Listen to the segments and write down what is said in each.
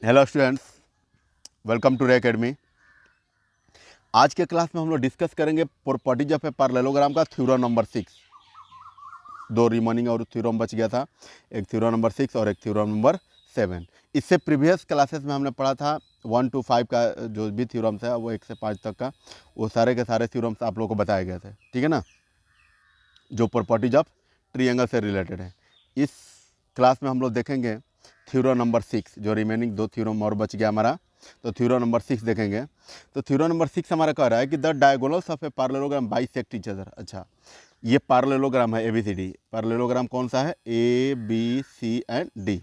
Hello students, welcome to रे academy. आज के क्लास में हम लोग डिस्कस करेंगे प्रॉपर्टीज ऑफ ए पैरेललोग्राम का थ्योरम नंबर 6। दो रिमेनिंग और थ्योरम बच गया था, एक थ्योरम नंबर 6 और एक थ्योरम नंबर 7। इससे प्रीवियस क्लासेस में हमने पढ़ा था 1 to 5 का जो भी थ्योरम्स है वो 1 से 5 तक का, वो सारे के सारे थ्योरम्स आप लोगों को बताए गए थे, ठीक है ना, जो प्रॉपर्टीज ऑफ ट्रायंगल से रिलेटेड है। इस क्लास में हम लोग देखेंगे थ्योरम नंबर 6, जो रिमेनिंग दो थ्योरम और बच गया हमारा, तो थ्योरम नंबर 6 देखेंगे। तो थ्योरम नंबर 6 हमारा कह रहा है कि the diagonals of a parallelogram bisect each other. अच्छा, ये पैरेललोग्राम है ABCD। पैरेललोग्राम कौन सा है? ABCD,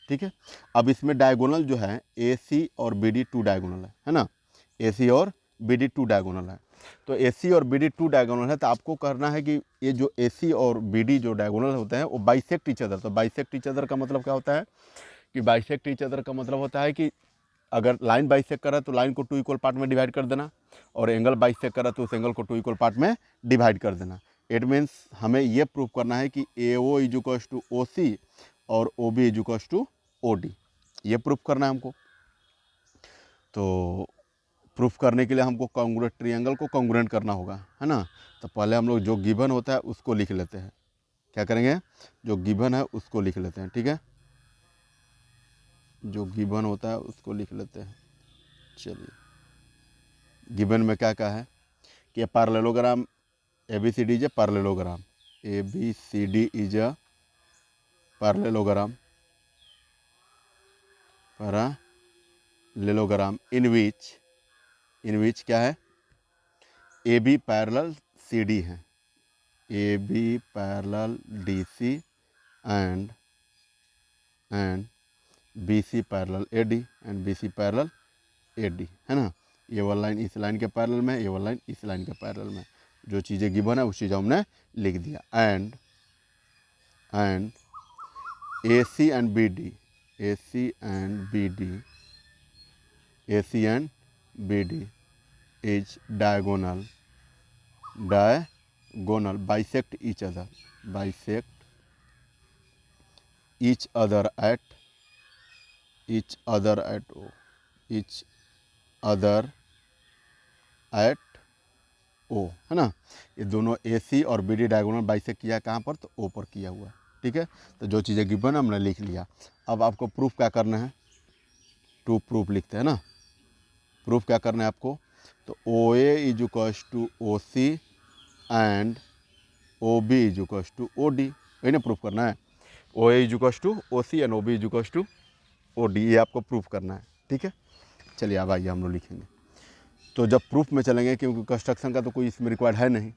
ठीक है। अब इसमें डायगोनल जो है AC और BD टू डायगोनल है ना, AC और BD टू डायगोनल है। तो AC और BD टू डायगोनल है, तो आपको करना है कि ये जो AC और BD जो डायगोनल होते हैं वो बाइसेक्ट ईच अदर। तो बाइसेक्ट ईच अदर का मतलब क्या होता है कि बाइसेक्ट ईच अदर का मतलब होता है कि अगर लाइन बाइसेक्ट करा तो लाइन को 2 इक्वल पार्ट में डिवाइड कर देना, और एंगल बाइसेक्ट करा तो उस एंगल को 2 इक्वल पार्ट में डिवाइड कर देना। इट मीन्स हमें ये प्रूव करना है कि AO is equals to OC और OB is equals to OD, ये प्रूफ करना है हमको। तो प्रूफ करने के लिए हमको कॉन्ग्रुएंट ट्रायंगल को कॉन्ग्रुएंट करना होगा, है ना। तो पहले हम लोग जो गिवन होता है उसको लिख लेते हैं। क्या करेंगे? जो गिवन है उसको लिख लेते हैं, ठीक है। जो गिवन होता है उसको लिख लेते हैं। चलिए, गिवन में क्या क्या है कि parallelogram ABCD is a parallelogram. ABCD is a parallelogram, parallelogram in which क्या है? AB पैरेलल CD है, AB parallel DC and BC parallel AD and BC parallel AD, है ना। ये वाला लाइन इस लाइन के पैरेलल में, ये वाला लाइन इस लाइन के पैरेलल में। जो चीज़ें गिवन है उस चीज़ हमने लिख दिया। And AC and BD, AC and BD is diagonal bisect each other at each other at O, है ना। ये दोनों AC और BD डायगोनल बाइसेक्ट किया कहाँ पर? तो O पर किया हुआ है, ठीक है। तो जो चीज़ें गिवन हमने लिख लिया। अब आपको प्रूफ क्या करना है? टू प्रूफ लिखते हैं ना। प्रूफ क्या करना है आपको? तो OA is equals to OC and OB is equals to OD, यही ना प्रूफ करना है। OA is equals to OC and OB is equals to OD, ये आपको प्रूफ करना है, ठीक है। चलिए अब आइए हम लोग लिखेंगे। तो जब प्रूफ में चलेंगे, क्योंकि कंस्ट्रक्शन का तो कोई इसमें रिक्वायर्ड है नहीं,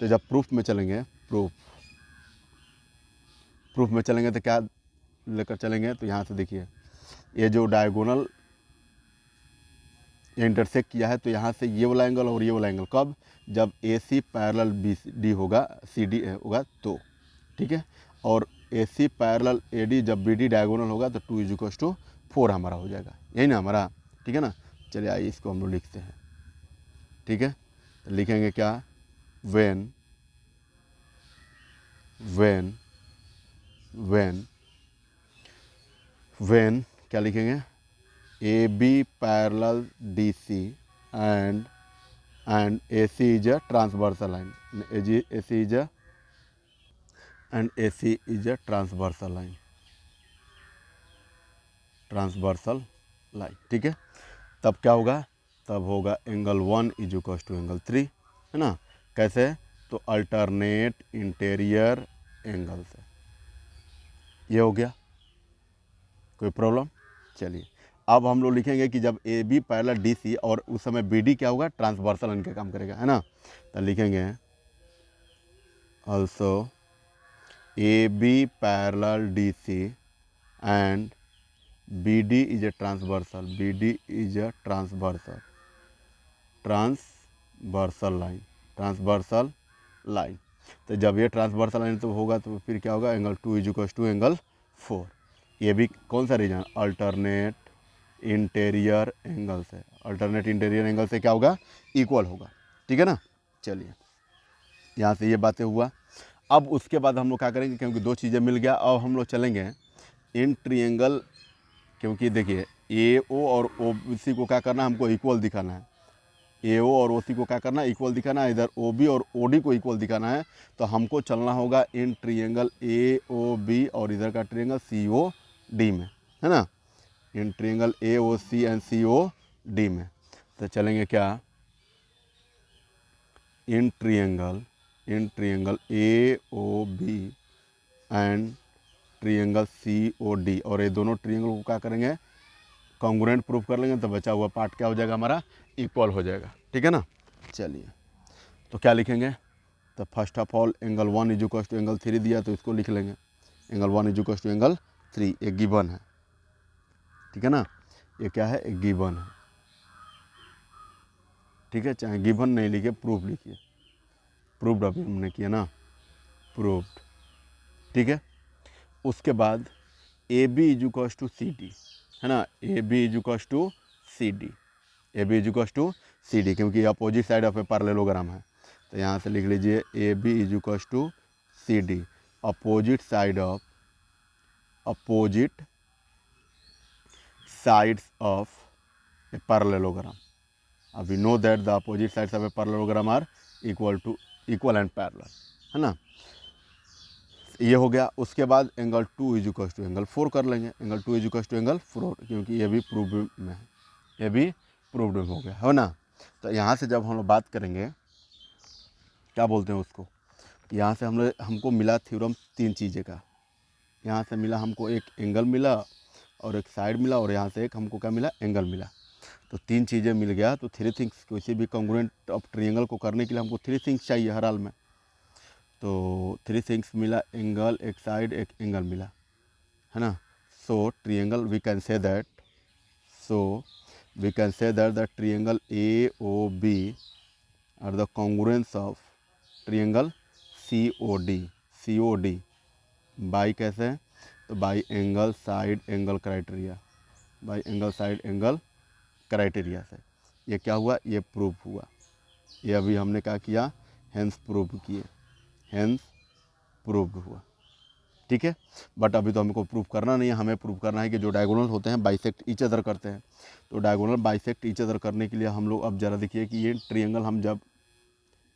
तो जब प्रूफ में चलेंगे, प्रूफ में चलेंगे तो क्या लेकर चलेंगे? तो यहाँ से देखिए, ये जो डायगोनल ये इंटरसेक्ट किया है, तो यहाँ से ये वाला एंगल और ये वाला एंगल कब? जब AC पैरेलल BD होगा, CD होगा तो, ठीक है। और AC पैरेलल AD जब BD डायगोनल होगा तो 2 इज इक्वल्स टू 4 हमारा हो जाएगा, यही ना हमारा, ठीक है ना। चलिए आइए इसको हम लोग लिखते हैं, ठीक है। तो लिखेंगे क्या? वेन क्या लिखेंगे? AB parallel DC and AC is a transversal line. AC is a transversal line, ठीक है। तब क्या होगा? तब होगा angle 1 is equals to angle 3, है ना। कैसे? तो अल्टरनेट इंटीरियर एंगल से, ये हो गया। कोई प्रॉब्लम? चलिए, अब हम लोग लिखेंगे कि जब AB पैरेलल DC और उस समय BD क्या होगा? ट्रांसवर्सल लाइन का काम करेगा, है ना। तो लिखेंगे also AB parallel DC and BD is a transversal. BD is a transversal line. तो जब ये ट्रांसवर्सल लाइन तो होगा तो फिर क्या होगा? Angle 2 is equals to angle 4। ये भी कौन सा रीजन? अल्टरनेट इंटीरियर एंगल से। अल्टरनेट इंटीरियर एंगल से क्या होगा? इक्वल होगा, ठीक है ना। चलिए, यहाँ से ये बातें हुआ। अब उसके बाद हम लोग क्या करेंगे, क्योंकि दो चीज़ें मिल गया, अब हम लोग चलेंगे इन ट्रायंगल। क्योंकि देखिए ए ओ और ओ सी को क्या करना है, हमको इक्वल दिखाना है। ए ओ और ओ सी को क्या करना है, इक्वल दिखाना है। इधर ओ बी और ओ डी को इक्वल दिखाना है। तो हमको चलना होगा इन ट्रिएंगल ए ओ बी और इधर का ट्रिएंगल सी ओ डी में, है ना, in triangle A O C and C O D में। तो चलेंगे क्या, in triangle A O B and triangle C O D, और ये दोनों ट्रिएंगल को क्या करेंगे, कॉन्ग्रुएंट प्रूफ कर लेंगे। तो बचा हुआ पार्ट क्या हो जाएगा हमारा, इक्वल हो जाएगा। ठीक है ना। चलिए तो क्या लिखेंगे, तो first of all angle 1 is equal to angle 3 दिया तो इसको लिख लेंगे, angle 1 is equal to angle 3, एक गिवन है। ठीक है ना, ये क्या है, एक गिवन है। ठीक है, चाहे गिवन नहीं लिखिए, प्रूफ लिखिए। प्रूफ्ड अभी हमने किया ना, प्रूफ्ड। ठीक है, उसके बाद A B is equal to C D, है ना, A B is equal to C D, A B is equal to C D, क्योंकि opposite side of a parallelogram है। तो यहाँ से लिख लीजिए A B is equal to C D, opposite sides of a parallelogram. We know that the opposite sides of a parallelogram are equal and parallel, है ना। ये हो गया। उसके बाद angle 2 is equal to angle 4 कर लेंगे, angle 2 is equal to angle 4, क्योंकि ये भी प्रूव्ड में है, ये भी प्रूव्ड में हो गया, है ना। तो यहाँ से जब हम लोग बात करेंगे, क्या बोलते हैं उसको, यहाँ से हमको मिला थ्योरम 3 चीज़ें का। यहाँ से मिला हमको एक एंगल मिला और एक साइड मिला, और यहाँ से एक हमको क्या मिला, एंगल मिला। तो 3 चीज़ें मिल गया। तो 3 थिंग्स, किसी भी कॉन्ग्रुएंट ऑफ ट्रायंगल को करने के लिए हमको 3 थिंग्स चाहिए हर हाल में। तो 3 थिंग्स मिला, एंगल, एक साइड, एक एंगल मिला, है ना। So triangle we can say that the triangle A O B are the congruents of triangle C O D by कैसे, तो by angle side angle criteria, by angle side angle criteria से। ये क्या हुआ, ये प्रूफ हुआ। ये अभी हमने क्या किया, हेंस प्रूफ किए, हेंस प्रूव्ड हुआ। ठीक है, बट अभी तो हमको प्रूफ करना नहीं है, हमें प्रूफ करना है कि जो डायगोनल होते हैं बाइसेक्ट ईच अदर करते हैं। तो डायगोनल बाइसेक्ट ईच अदर करने के लिए हम लोग अब ज़रा देखिए कि ये ट्रायंगल हम जब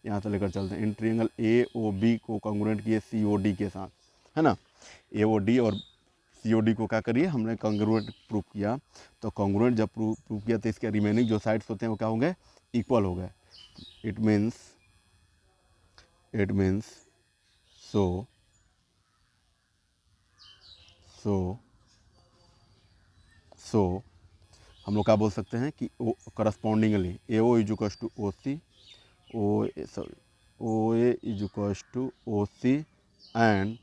यहाँ से लेकर चलते हैं, इन ट्रायंगल ए ओ बी को कॉन्ग्रुएंट किए सी ओ डी के साथ, है ना। ए ओ डी और सी ओ डी को क्या करिए, हमने कॉन्ग्रुएंट प्रूफ किया। तो कॉन्ग्रुएंट जब प्रूफ किया तो इसके रिमेनिंग जो साइड्स होते हैं वो क्या होंगे, इक्वल हो गए। इट मीन्स सो हम लोग क्या बोल सकते हैं कि correspondingly A O is equal to O C, O A is equal to O C and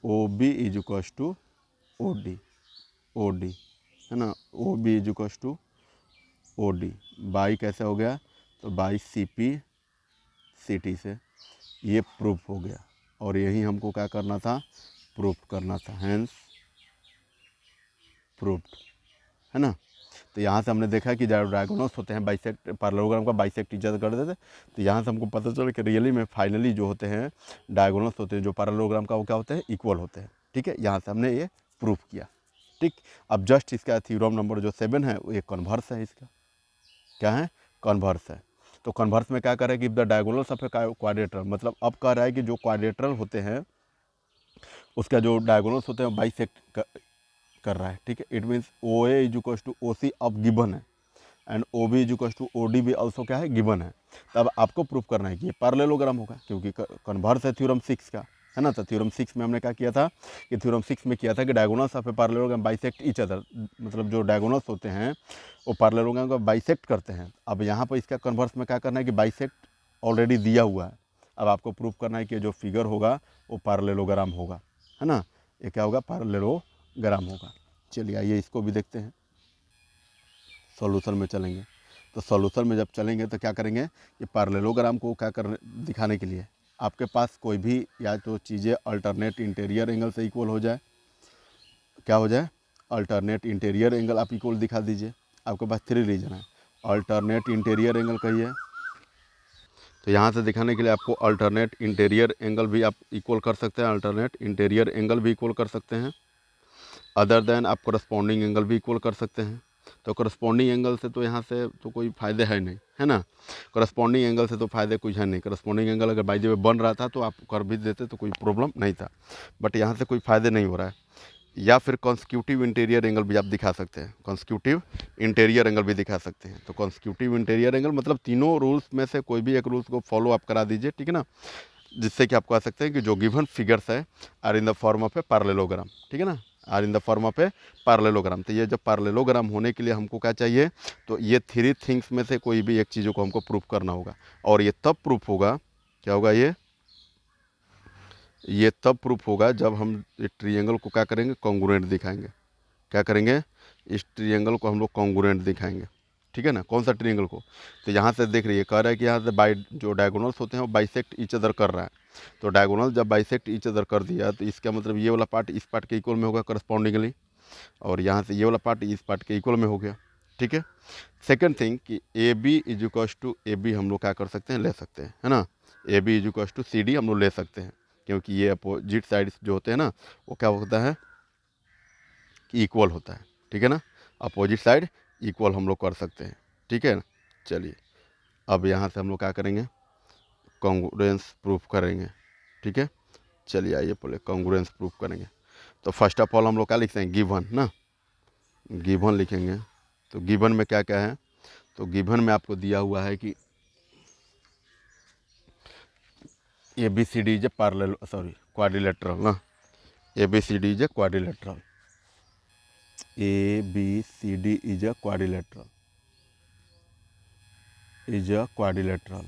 O B is equal to O D, है ना। O B is equal to O D by कैसे हो गया, तो by C P C T से ये proof हो गया। और यही हमको क्या करना था, प्रूफ करना था, हैंस प्रूफ्ड, है ना। तो यहाँ से हमने देखा कि जो डायगोनल्स होते हैं बाइसेक्ट, पैरेललोग्राम का बाइसेक्ट टीचर कर देते। तो यहाँ से हमको पता चला कि रियली में फाइनली जो होते हैं डायगोनल्स होते हैं जो पैरेललोग्राम का, वो क्या होते हैं, इक्वल होते हैं। ठीक है, यहाँ से हमने ये प्रूफ किया। ठीक, अब जस्ट इसका थ्योरम नंबर जो 7 है वो एक कन्वर्स है, इसका क्या है, कन्वर्स है। तो कन्वर्स में क्या करें कि द डायगोनल्स ऑफ ए क्वाड्रेटर, मतलब अब कह रहा है कि जो क्वाड्रेटर होते हैं उसका जो डायगोनल्स होते हैं बाइसेक्ट कर रहा है। ठीक है, it means O A is equal to O C अब गिवन है and O B is equal to O D भी ऑल्सो क्या है, गिवन है। तब आपको प्रूफ करना है कि ये पैरेललोग्राम होगा, क्योंकि कन्वर्स है थ्योरम 6 का, है ना। तो थ्योरम 6 में हमने क्या किया था कि थ्योरम 6 में किया था कि diagonals of a parallelogram bisect each other, मतलब जो डायगोनल्स होते हैं वो पैरेललोग्राम को बाइसेक्ट करते हैं। अब यहाँ पर इसका कन्वर्स में क्या करना है कि बाइसेक्ट ऑलरेडी दिया हुआ है, अब आपको प्रूफ करना है कि जो फिगर होगा वो पैरेललोग्राम होगा, है ना। ये क्या होगा, पैरेललोग्राम होगा। चलिए आइए इसको भी देखते हैं, सॉल्यूशन में चलेंगे। तो सॉल्यूशन में जब चलेंगे तो क्या करेंगे कि पैरेललोग्राम को क्या कर दिखाने के लिए आपके पास कोई भी या तो चीज़ें अल्टरनेट इंटीरियर एंगल से इक्वल हो जाए, क्या हो जाए, अल्टरनेट इंटीरियर एंगल आप इक्वल दिखा दीजिए। आपके पास 3 रीजन है, अल्टरनेट इंटीरियर एंगल कहिए, तो यहाँ से दिखाने के लिए आपको अल्टरनेट इंटीरियर एंगल भी आप इक्वल कर सकते हैं, अल्टरनेट इंटीरियर एंगल भी इक्वल कर सकते हैं। अदर देन आप करस्पॉन्डिंग एंगल भी इक्वल कर सकते हैं। तो करस्पॉन्डिंग एंगल से तो यहाँ से तो कोई फ़ायदे है नहीं, है ना। करस्पॉन्डिंग एंगल से तो फ़ायदे कुछ है नहीं। करस्पॉन्डिंग एंगल अगर बाय द वे बन रहा था तो आप कर भी देते तो कोई प्रॉब्लम नहीं था, बट यहाँ से कोई फ़ायदे नहीं हो रहा है। या फिर कॉन्सिक्यूटिव इंटीरियर एंगल भी आप दिखा सकते हैं, कॉन्सिक्यूटिव इंटीरियर एंगल भी दिखा सकते हैं। तो कॉन्सिक्यूटिव इंटीरियर एंगल मतलब तीनों रूल्स में से कोई भी एक रूल्स को फॉलो आप करा दीजिए, ठीक है ना, जिससे कि आप कह सकते हैं कि जो गिवन फिगर्स है are in the form of a parallelogram, ठीक है ना, are in the form of a parallelogram. तो ये जब पैरेललोग्राम होने के लिए हमको क्या चाहिए, तो ये थ्री थिंग्स में से कोई भी एक चीज़ों को हमको प्रूफ करना होगा। और ये तब प्रूफ होगा, क्या होगा, ये तब प्रूफ होगा जब हम ट्रायंगल को क्या करेंगे, कॉन्ग्रुएंट दिखाएंगे। क्या करेंगे, इस ट्रायंगल को हम लोग कॉन्ग्रुएंट दिखाएंगे, ठीक है ना। कौन सा ट्रायंगल को, तो यहाँ से देख रही है, कह रहा है कि यहाँ से बाई जो डायगोनल्स होते हैं वो बाइसेक्ट ईच अदर कर रहा है। तो डायगोनल जब बाइसेक्ट ईच अदर कर दिया तो इसका मतलब ये वाला पार्ट इस पार्ट के इक्वल में होगा करस्पॉन्डिंगली, और यहाँ से ये वाला पार्ट इस पार्ट के इक्वल में हो गया, ठीक है। सेकंड थिंग कि A B is equals to A B हम लोग क्या कर सकते हैं, ले सकते हैं, है ना। A B is equals to C D हम लोग ले सकते हैं, क्योंकि ये अपोजिट साइड जो होते हैं ना वो क्या होता है कि इक्वल होता है, ठीक है ना। अपोजिट साइड इक्वल हम लोग कर सकते हैं, ठीक है ना। चलिए अब यहाँ से हम लोग क्या करेंगे, कॉन्ग्रुएंस प्रूफ करेंगे, ठीक है। चलिए आइए पहले कॉन्ग्रुएंस प्रूफ करेंगे। तो फर्स्ट ऑफ ऑल हम लोग क्या लिखते हैं, गिवन ना, गिवन लिखेंगे। तो गिवन में क्या क्या है, तो गिवन में आपको दिया हुआ है कि A B C D is a parallel quadrilateral ना, A B C D is a quadrilateral, A B C D is a quadrilateral, is a quadrilateral,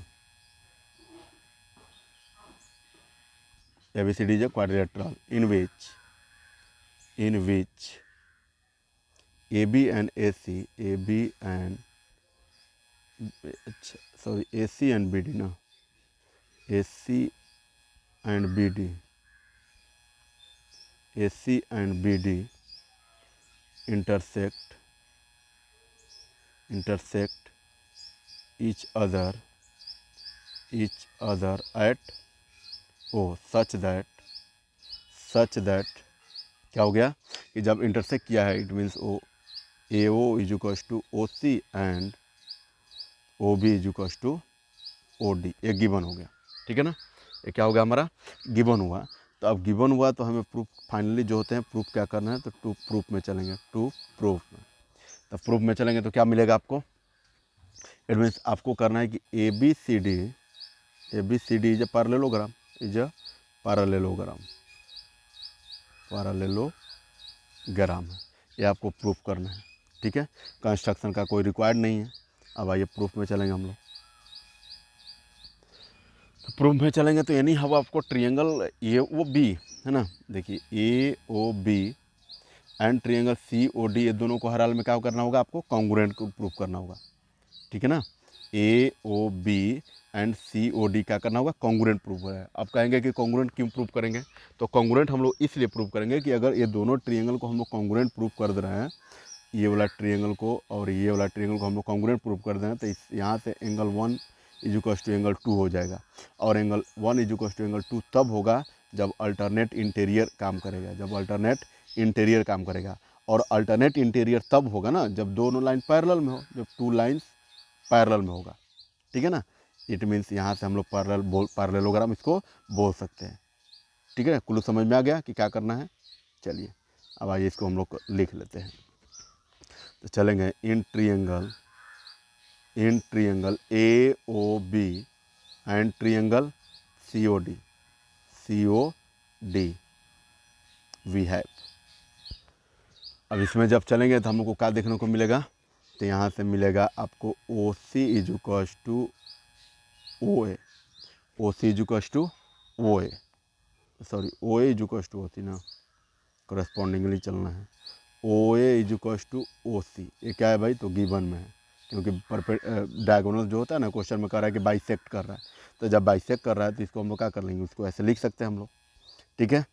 ABCD is a quadrilateral in which AB and AC, AB and AC and BD ना, AC and BD, AC and BD intersect each other at O such that क्या हो गया कि जब intersect किया है it means O A O is equals to O C and O B is equals to O D, एक given हो गया, ठीक है ना। ये क्या हो गया, हमारा गिवन हुआ। तो अब गिवन हुआ तो हमें प्रूफ फाइनली जो होते हैं प्रूफ क्या करना है, तो टू प्रूफ में चलेंगे, टू प्रूफ में। तो प्रूफ में चलेंगे तो क्या मिलेगा आपको, इट मीन्स आपको करना है कि A B C D is a parallelogram, parallelogram है, ये आपको प्रूफ करना है, ठीक है। कंस्ट्रक्शन का कोई रिक्वायर्ड नहीं है। अब आइए प्रूफ में चलेंगे हम लोग। तो प्रूफ में चलेंगे तो यानी हम आपको ट्रायंगल ए ओ बी, है ना, देखिए A O B and triangle C O D, ये दोनों को हर हाल में क्या करना होगा, आपको कॉन्ग्रुएंट को प्रूफ करना होगा, ठीक है ना। A O B and C O D क्या करना होगा, कॉन्ग्रुएंट प्रूफ है। अब कहेंगे कि कॉन्ग्रुएंट क्यों प्रूफ करेंगे, तो कॉन्ग्रुएंट हम लोग इसलिए प्रूफ करेंगे कि अगर ये दोनों ट्रायंगल को हम लोग कॉन्ग्रुएंट प्रूफ कर दे रहे हैं, ये वाला ट्रायंगल को और ये वाला ट्रायंगल को हम लोग कॉन्ग्रुएंट प्रूफ कर दें, तो इस यहाँ से angle 1 is equals to angle 2 हो जाएगा। और angle 1 is equals to angle 2 तब होगा जब अल्टरनेट इंटीरियर काम करेगा, और अल्टरनेट इंटीरियर तब होगा ना जब दोनों लाइन पैरेलल में हो, जब टू लाइन्स पैरेलल में होगा, ठीक है ना। इट मीन्स यहाँ से हम लोग पैरेललोग्राम इसको बोल सकते हैं, ठीक है। कुल समझ में आ गया कि क्या करना है। चलिए अब आइए इसको हम लोग लिख लेते हैं। तो चलेंगे in triangle A O B and triangle C O D we have. अब इसमें जब चलेंगे तो हम लोग को क्या देखने को मिलेगा, तो यहाँ से मिलेगा आपको O C is equals to O A, O C is equals to O A, O A is equals to O C ना, करस्पॉन्डिंगली चलना है। O A is equals to O C, ये क्या है भाई, तो गिवन में है, क्योंकि डायगोनल जो होता है ना, क्वेश्चन में कह रहा है कि बाइसेक्ट कर रहा है, तो जब बाइसेक्ट कर रहा है तो इसको हम लोग क्या कर लेंगे, उसको ऐसे लिख सकते हैं हम लोग, ठीक है।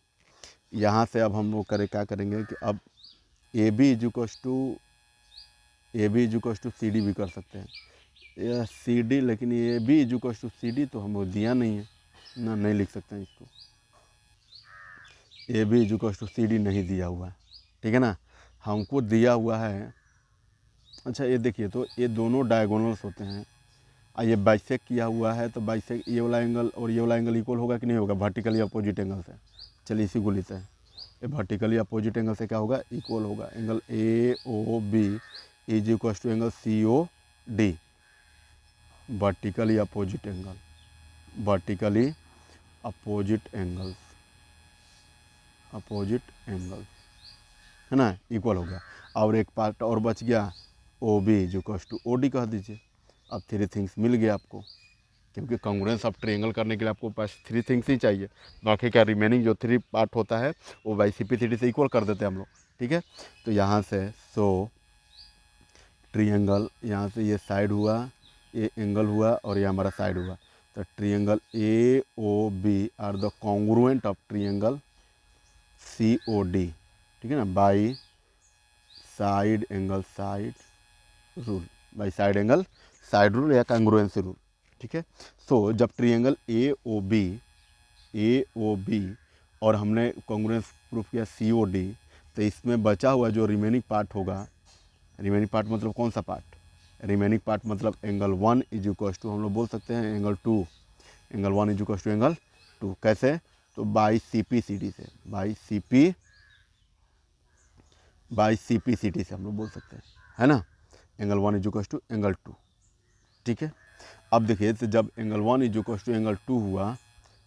यहाँ से अब हम लोग क्या करेंगे कि अब A B is equals to C D भी कर सकते हैं, या सी डी, लेकिन A B is equals to C D तो हम लोग दिया नहीं है ना, नहीं लिख सकते हैं इसको, A B is equals to C D नहीं दिया हुआ है, ठीक है ना। हमको दिया हुआ है, अच्छा ये देखिए, तो ये दोनों डायगोनल्स होते हैं, ये बाइसेक किया हुआ है, तो बाइसेक ये वाला एंगल और ये वाला एंगल इक्वल होगा कि नहीं होगा, वर्टिकली अपोजिट एंगल से। चलिए इसी को लेते हैं, ये वर्टिकली अपोजिट एंगल से क्या होगा, इक्वल होगा। Angle A O B is equal to angle C O D, vertically opposite angle, vertically opposite angles, opposite angles, है ना, इक्वल हो गया। और एक पार्ट और बच गया, O B is equal to O D कह दीजिए। अब थ्री थिंग्स मिल गया आपको, क्योंकि कांग्रुएंस ऑफ ट्रायंगल करने के लिए आपको पास थ्री थिंग्स ही चाहिए। बाकी क्या रिमेनिंग जो थ्री पार्ट होता है वो बाई सिम्प्लिसिटी से इक्वल कर देते हैं हम लोग, ठीक है। तो यहाँ से सो ट्रायंगल, यहाँ से ये साइड हुआ, ये एंगल हुआ, और ये हमारा साइड हुआ। तो triangle A O B are the congruent of triangle C O D, ठीक है ना, by side angle side rule, by side angle side rule या कांग्रुएंसी रूल, ठीक है। सो जब ट्रायंगल ए ओ बी और हमने कांग्रुएंस प्रूफ किया सी ओ डी, तो इसमें बचा हुआ जो रिमेनिंग पार्ट होगा, रिमेनिंग पार्ट मतलब कौन सा पार्ट, रिमेनिंग पार्ट मतलब angle one is equal to, हम लोग बोल सकते हैं angle two, angle one is equal to angle two. कैसे, तो by C P C D से, by C P C D से हम लोग बोल सकते हैं, है ना। Angle one is equal to angle two, ठीक है। अब देखिए, तो जब angle one is equal to angle two हुआ,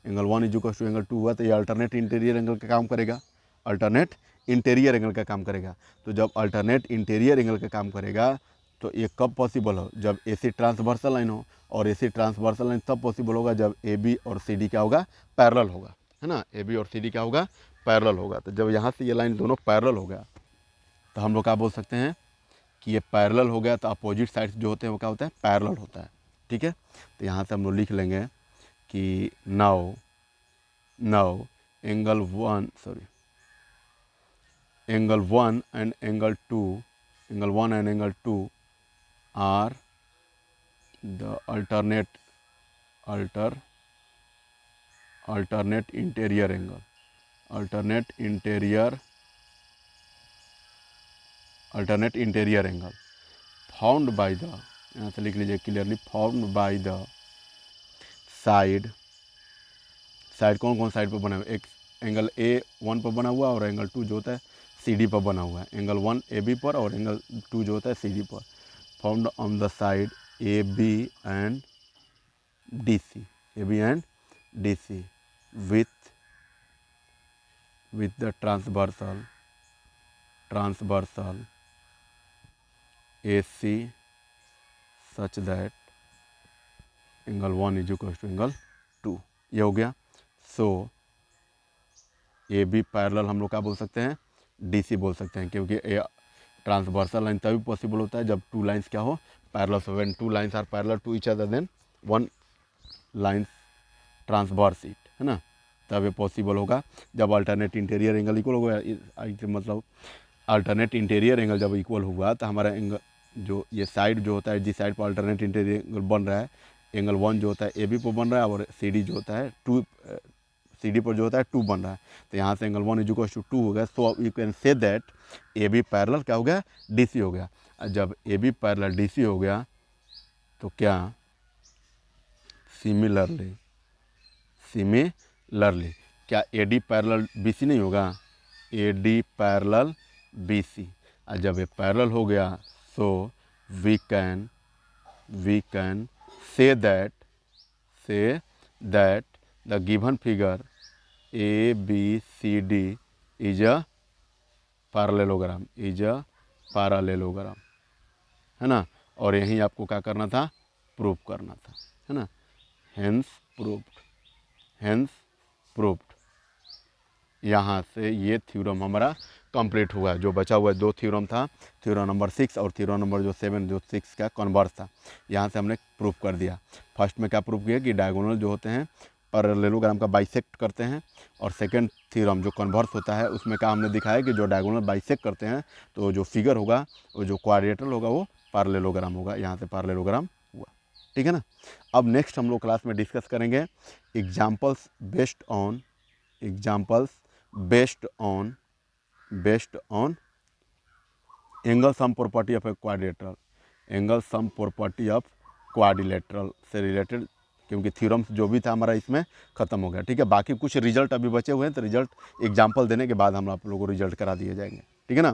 angle one is equal to angle two हुआ, तो ये अल्टरनेट इंटीरियर एंगल का काम करेगा, अल्टरनेट इंटीरियर एंगल का काम करेगा। तो जब अल्टरनेट इंटीरियर एंगल का काम करेगा, तो ये कब पॉसिबल हो, जब ए सी ट्रांसवर्सल लाइन हो, और ए सी ट्रांसवर्सल लाइन तब पॉसिबल होगा जब ए बी और सी डी क्या होगा, पैरेलल होगा, है ना। ए बी और सी डी क्या होगा, पैरेलल होगा। तो जब यहाँ से ये लाइन दोनों पैरेलल हो गया, तो हम लोग क्या बोल सकते हैं कि ये पैरेलल हो गया, तो अपोजिट साइड जो होते हैं वो क्या होता है, पैरेलल होता है, ठीक है। तो यहाँ से हम लोग लिख लेंगे कि now angle one, sorry, angle one and angle two are the alternate interior angle, alternate interior angle found by the, यहाँ से लिख लीजिए clearly, found by the side कौन कौन साइड पर बना हुआ है, एक एंगल ए वन पर बना हुआ और एंगल टू जो होता है सी डी पर बना हुआ है, एंगल वन ए बी पर और एंगल टू जो होता है सी डी पर, found on the side A B and D C, A B and D C with the transversal AC such that angle one is equal to angle two, ये हो गया। सो ए B parallel हम लोग क्या बोल सकते हैं, डी सी बोल सकते हैं, क्योंकि ट्रांसवर्सल लाइन तभी पॉसिबल होता है जब टू लाइंस क्या हो, parallel. So when two lines are parallel to each other then one lines transverse it, है ना, तब ये पॉसिबल होगा। जब अल्टरनेट इंटीरियर एंगल इक्वल होगा, मतलब अल्टरनेट इंटीरियर एंगल जब इक्वल हुआ, तो हमारा एंगल जो ये साइड जो होता है, जिस साइड पर अल्टरनेट इंटीरियर एंगल बन रहा है, एंगल वन जो होता है ए बी पर बन रहा है, और सी डी जो होता है टू, सी डी पर जो होता है टू बन रहा है। तो यहाँ से angle one is equal to two हो गया। So you can say that A B parallel क्या हो गया, डी सी हो गया। जब A B parallel D C हो गया, तो क्या सिमिलरली क्या A D parallel B C नहीं होगा, A D parallel B C. और जब ये पैरेलल हो गया, so we can say that the given figure A B C D is a parallelogram, है ना। और यहीं आपको क्या करना था, प्रूफ करना था, है ना। हेंस प्रूफ्ड, यहाँ से ये थ्योरम हमारा कंप्लीट हुआ। जो बचा हुआ दो थ्योरम था, थ्योरम नंबर 6 और थ्योरम नंबर जो 7, जो 6 का कन्वर्स था, यहाँ से हमने प्रूफ कर दिया। फर्स्ट में क्या प्रूफ किया कि डायगोनल जो होते हैं पैरेललोग्राम का बाइसेक्ट करते हैं, और सेकंड थ्योरम जो कन्वर्स होता है उसमें क्या हमने दिखाया कि जो डायगोनल बाइसेक्ट करते हैं, तो जो फिगर होगा, वो जो क्वाड्रेटरल होगा वो पैरेललोग्राम होगा। यहाँ से पैरेललोग्राम हुआ, ठीक है ना। अब नेक्स्ट हम लोग क्लास में डिस्कस करेंगे examples based on angle sum property of a quadrilateral, angle sum property of quadrilateral से रिलेटेड, क्योंकि थ्योरम्स जो भी था हमारा इसमें ख़त्म हो गया। ठीक है, बाकी कुछ रिजल्ट अभी बचे हुए हैं, तो रिजल्ट एग्जाम्पल देने के बाद हम आप लोगों को रिजल्ट करा दिए जाएंगे। ठीक है ना,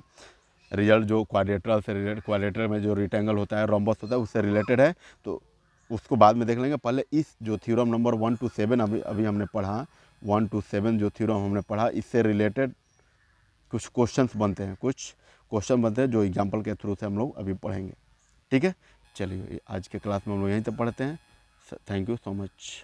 रिजल्ट जो क्वाड्रिलेटरल से रिलेटेड, क्वाड्रिलेटरल में जो रेक्टेंगल होता है, रोम्बस होता है, उससे रिलेटेड है, तो उसको बाद में देख लेंगे। पहले इस जो थ्योरम नंबर 1 to 7 अभी हमने पढ़ा, 1 to 7 जो थ्योरम हमने पढ़ा, इससे रिलेटेड कुछ क्वेश्चंस बनते हैं, कुछ क्वेश्चन बनते हैं जो एग्जाम्पल के थ्रू से हम लोग अभी पढ़ेंगे। ठीक है, चलिए आज के क्लास में हम लोग यहीं तक पढ़ते हैं। Thank you so much.